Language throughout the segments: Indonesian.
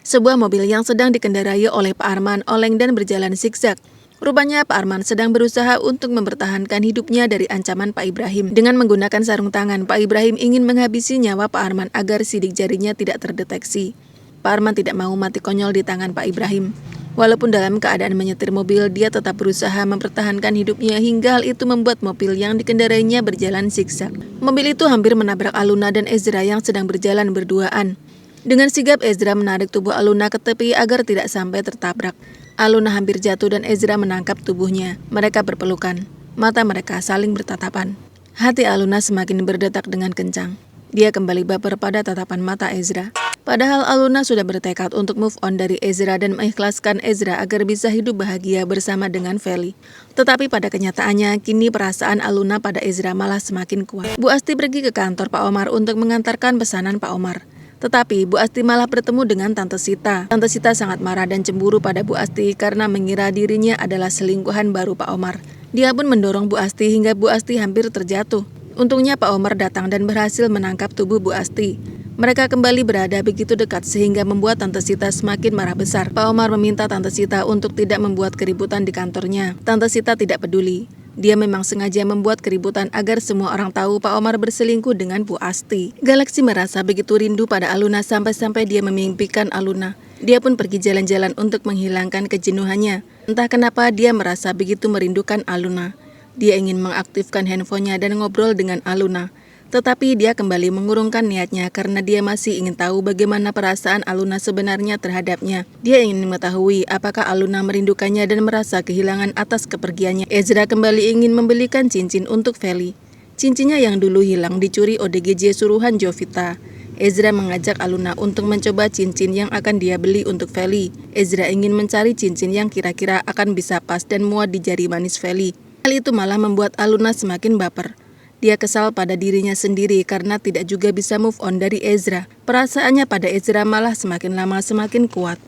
Sebuah mobil yang sedang dikendarai oleh Pak Arman oleng dan berjalan zigzag. Rupanya Pak Arman sedang berusaha untuk mempertahankan hidupnya dari ancaman Pak Ibrahim. Dengan menggunakan sarung tangan, Pak Ibrahim ingin menghabisi nyawa Pak Arman agar sidik jarinya tidak terdeteksi. Pak Arman tidak mau mati konyol di tangan Pak Ibrahim. Walaupun dalam keadaan menyetir mobil, dia tetap berusaha mempertahankan hidupnya hingga hal itu membuat mobil yang dikendarainya berjalan zigzag. Mobil itu hampir menabrak Aluna dan Ezra yang sedang berjalan berduaan. Dengan sigap, Ezra menarik tubuh Aluna ke tepi agar tidak sampai tertabrak. Aluna hampir jatuh dan Ezra menangkap tubuhnya. Mereka berpelukan. Mata mereka saling bertatapan. Hati Aluna semakin berdetak dengan kencang. Dia kembali baper pada tatapan mata Ezra. Padahal Aluna sudah bertekad untuk move on dari Ezra dan mengikhlaskan Ezra agar bisa hidup bahagia bersama dengan Feli. Tetapi pada kenyataannya, kini perasaan Aluna pada Ezra malah semakin kuat. Bu Asti pergi ke kantor Pak Omar untuk mengantarkan pesanan Pak Omar. Tetapi Bu Asti malah bertemu dengan Tante Sita. Tante Sita sangat marah dan cemburu pada Bu Asti karena mengira dirinya adalah selingkuhan baru Pak Omar. Dia pun mendorong Bu Asti hingga Bu Asti hampir terjatuh. Untungnya Pak Omar datang dan berhasil menangkap tubuh Bu Asti. Mereka kembali berada begitu dekat sehingga membuat Tante Sita semakin marah besar. Pak Omar meminta Tante Sita untuk tidak membuat keributan di kantornya. Tante Sita tidak peduli. Dia memang sengaja membuat keributan agar semua orang tahu Pak Omar berselingkuh dengan Bu Asti. Galaksi merasa begitu rindu pada Aluna sampai-sampai dia memimpikan Aluna. Dia pun pergi jalan-jalan untuk menghilangkan kejenuhannya. Entah kenapa dia merasa begitu merindukan Aluna. Dia ingin mengaktifkan handphonenya dan ngobrol dengan Aluna. Tetapi dia kembali mengurungkan niatnya karena dia masih ingin tahu bagaimana perasaan Aluna sebenarnya terhadapnya. Dia ingin mengetahui apakah Aluna merindukannya dan merasa kehilangan atas kepergiannya. Ezra kembali ingin membelikan cincin untuk Feli. Cincinnya yang dulu hilang dicuri ODGJ suruhan Jovita. Ezra mengajak Aluna untuk mencoba cincin yang akan dia beli untuk Feli. Ezra ingin mencari cincin yang kira-kira akan bisa pas dan muat di jari manis Feli. Hal itu malah membuat Aluna semakin baper. Dia kesal pada dirinya sendiri karena tidak juga bisa move on dari Ezra. Perasaannya pada Ezra malah semakin lama semakin kuat.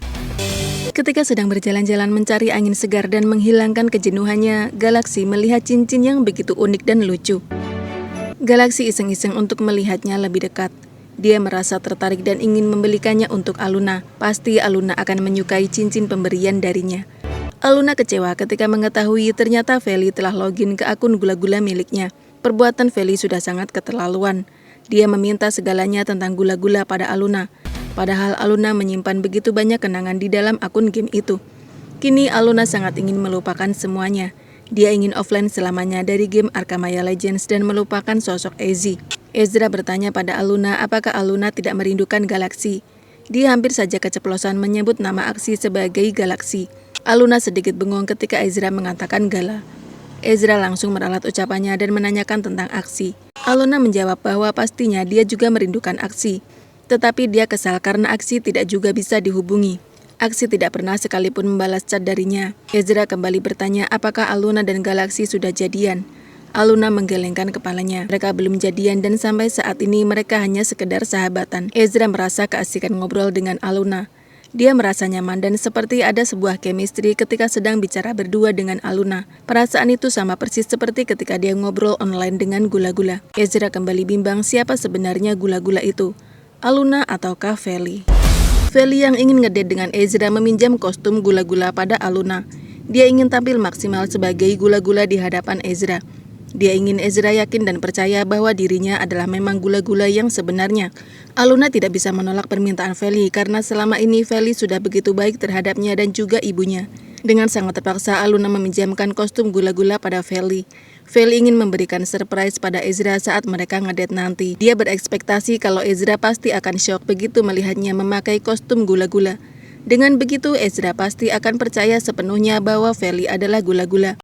Ketika sedang berjalan-jalan mencari angin segar dan menghilangkan kejenuhannya, Galaksi melihat cincin yang begitu unik dan lucu. Galaksi iseng-iseng untuk melihatnya lebih dekat. Dia merasa tertarik dan ingin membelikannya untuk Aluna. Pasti Aluna akan menyukai cincin pemberian darinya. Aluna kecewa ketika mengetahui ternyata Feli telah login ke akun gula-gula miliknya. Perbuatan Feli sudah sangat keterlaluan. Dia meminta segalanya tentang gula-gula pada Aluna. Padahal Aluna menyimpan begitu banyak kenangan di dalam akun game itu. Kini Aluna sangat ingin melupakan semuanya. Dia ingin offline selamanya dari game Arkamaya Legends dan melupakan sosok Ezi. Ezra bertanya pada Aluna apakah Aluna tidak merindukan Galaksi. Dia hampir saja keceplosan menyebut nama aksi sebagai Galaksi. Aluna sedikit bengong ketika Ezra mengatakan Gala. Ezra langsung meralat ucapannya dan menanyakan tentang aksi. Aluna menjawab bahwa pastinya dia juga merindukan aksi. Tetapi dia kesal karena aksi tidak juga bisa dihubungi. Aksi tidak pernah sekalipun membalas chat darinya. Ezra kembali bertanya apakah Aluna dan Galaksi sudah jadian. Aluna menggelengkan kepalanya. Mereka belum jadian dan sampai saat ini mereka hanya sekedar sahabatan. Ezra merasa keasikan ngobrol dengan Aluna. Dia merasa nyaman dan seperti ada sebuah chemistry ketika sedang bicara berdua dengan Aluna. Perasaan itu sama persis seperti ketika dia ngobrol online dengan gula-gula. Ezra kembali bimbang siapa sebenarnya gula-gula itu, Aluna ataukah Feli. Feli yang ingin ngedate dengan Ezra meminjam kostum gula-gula pada Aluna. Dia ingin tampil maksimal sebagai gula-gula di hadapan Ezra. Dia ingin Ezra yakin dan percaya bahwa dirinya adalah memang gula-gula yang sebenarnya. Aluna tidak bisa menolak permintaan Feli karena selama ini Feli sudah begitu baik terhadapnya dan juga ibunya. Dengan sangat terpaksa Aluna meminjamkan kostum gula-gula pada Feli. Feli ingin memberikan surprise pada Ezra saat mereka ngedate nanti. Dia berekspektasi kalau Ezra pasti akan shock begitu melihatnya memakai kostum gula-gula. Dengan begitu Ezra pasti akan percaya sepenuhnya bahwa Feli adalah gula-gula.